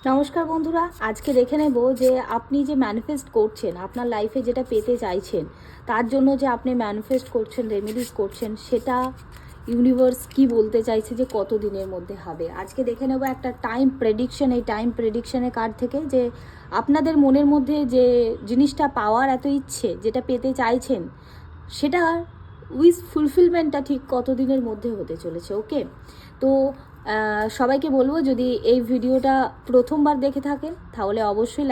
নমস্কার বন্ধুরা, আজকে দেখে নেব যে আপনি যে ম্যানিফেস্ট করছেন, আপনার লাইফে যেটা পেতে চাইছেন, তার জন্য যে আপনি ম্যানিফেস্ট করছেন, রেমেডিস করছেন, সেটা ইউনিভার্স কি বলতে চাইছে যে কত দিনের মধ্যে হবে। আজকে দেখে নেব একটা টাইম প্রেডিকশন, এই টাইম প্রেডিকশনের কার্ড থেকে যে আপনাদের মনের মধ্যে যে জিনিসটা পাওয়ার এত ইচ্ছে, যেটা পেতে চাইছেন, সেটা উইশ ফুলফিলমেন্টটা ঠিক কত দিনের মধ্যে হতে চলেছে। ওকে, তো সবাইকে বলবো, যদি এই ভিডিওটা প্রথমবার দেখে থাকেন তাহলে অবশ্যই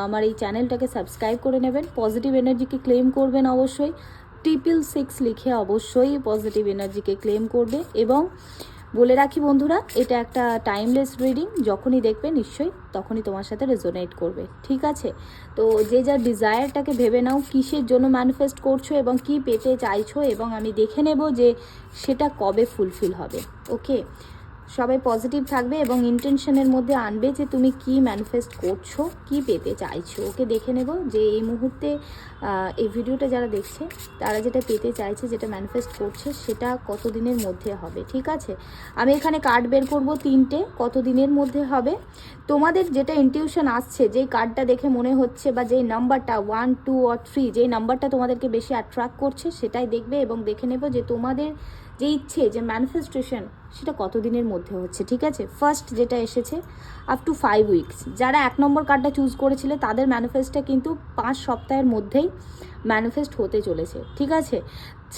আমার এই চ্যানেলটাকে সাবস্ক্রাইব করে নেবেন, পজিটিভ এনার্জিকে ক্লেম করবেন অবশ্যই, 666 লিখে অবশ্যই পজিটিভ এনার্জিকে ক্লেম করবে। এবং বলে রাখি বন্ধুরা, এটা একটা টাইমলেস রিডিং, যখনই দেখবে নিশ্চয়ই তখনই তোমার সাথে রেজোনেট করবে, ঠিক আছে? তো যে যার ডিজায়ারটাকে ভেবে নাও, কিসের জন্য ম্যানিফেস্ট করছো এবং কি পেতে চাইছো, এবং আমি দেখে নেব যে সেটা কবে ফুলফিল হবে। ওকে, সবাই পজিটিভ থাকবে এবং ইন্টেনশনের মধ্যে আনবে যে তুমি কি ম্যানিফেস্ট করছো, কি পেতে চাইছো। ওকে, দেখে নেব যে এই মুহূর্তে এই ভিডিওটা যারা দেখছে তারা যেটা পেতে চাইছে, যেটা ম্যানিফেস্ট করছে, সেটা কত দিনের মধ্যে হবে। ঠিক আছে, আমি এখানে কার্ড বের করব 3টে, কত দিনের মধ্যে হবে। তোমাদের যেটা ইনটিউশন আসছে, যেই কার্ডটা দেখে মনে হচ্ছে বা যেই নাম্বারটা 1, 2 or 3, যেই নাম্বারটা তোমাদেরকে বেশি অ্যাট্রাক্ট করছে সেটাই দেখবে এবং দেখে নেব যে তোমাদের যে ইচ্ছে, যে ম্যানিফেস্টেশন, সেটা কত দিনের মধ্যে হচ্ছে। ঠিক আছে, ফার্স্ট যেটা এসেছে আপ টু 5 উইকস। যারা 1 নম্বর কার্ডটা চুজ করেছিলে তাদের ম্যানিফেস্টটা কিন্তু 5 সপ্তাহের মধ্যেই ম্যানিফেস্ট হতে চলেছে। ঠিক আছে,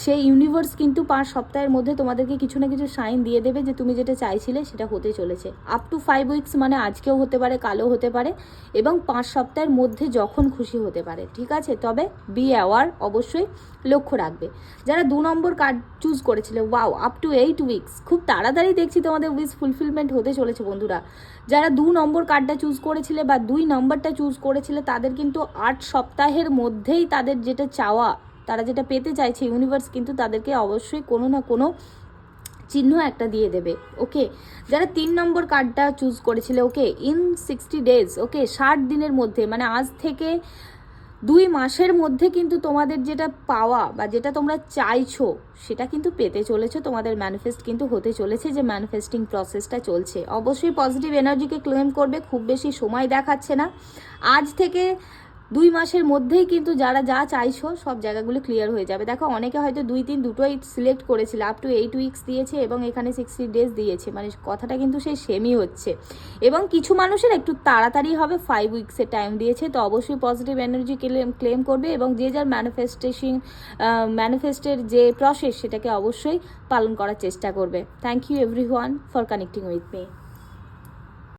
সেই ইউনিভার্স কিন্তু 5 সপ্তাহের মধ্যে তোমাদেরকে কিছু না কিছু সাইন দিয়ে দেবে যে তুমি যেটা চাইছিলে সেটা হতে চলেছে। আপ টু 5 উইকস মানে আজকেও হতে পারে, কালও হতে পারে, এবং 5 সপ্তাহের মধ্যে যখন খুশি হতে পারে। ঠিক আছে, তবে বি অ্যাওয়ার, অবশ্যই লক্ষ্য রাখবে। যারা 2 নম্বর কার্ড চুজ করেছিলে, ওয়াও, আপ টু 8 উইকস, খুব তাড়াতাড়ি দেখছি তোমাদের উইশ ফুলফিলমেন্ট হতে চলেছে বন্ধুরা। যারা 2 নম্বর কার্ডটা চুজ করেছিলে বা 2 নম্বরটা চুজ করেছিলে, তাদের কিন্তু 8 সপ্তাহের মধ্যেই তাদের যেটা চাওয়া, তারা যেটা পেতে চাইছে, ইউনিভার্স কিন্তু তাদেরকে অবশ্যই কোনো না কোনো চিহ্ন একটা দিয়ে দেবে। ওকে, যারা 3 নম্বর কার্ডটা চুজ করেছিলে, ওকে, ইন 60 ডেজ, ওকে, 60 দিনের মধ্যে, মানে আজ থেকে 2 মাসের মধ্যে কিন্তু তোমাদের যেটা পাওয়া বা যেটা তোমরা চাইছো সেটা কিন্তু পেতে চলেছো। তোমাদের ম্যানিফেস্ট কিন্তু হতে চলেছে, যে ম্যানিফেস্টিং প্রসেসটা চলছে। অবশ্যই পজিটিভ এনার্জিকে ক্লেম করবে, খুব বেশি সময় দেখাচ্ছে না, আজ থেকে 2 মাসের মধ্যেই কিন্তু যারা যা চাইছো সব জায়গাগুলো ক্লিয়ার হয়ে যাবে। দেখো, অনেকে হয়তো 2, 3 দুটোই সিলেক্ট করেছিল, আপ টু 8 উইকস দিয়েছে এবং এখানে 60 ডেজ দিয়েছে, মানে কথাটা কিন্তু সেই সেমই হচ্ছে। এবং কিছু মানুষের একটু তাড়াতাড়ি হবে, 5 উইকসের টাইম দিয়েছে। তো অবশ্যই পজিটিভ এনার্জি ক্লেম করবে এবং যে যার ম্যানিফেস্টের যে প্রসেস সেটাকে অবশ্যই পালন করার চেষ্টা করবে। Thank you everyone for connecting with me.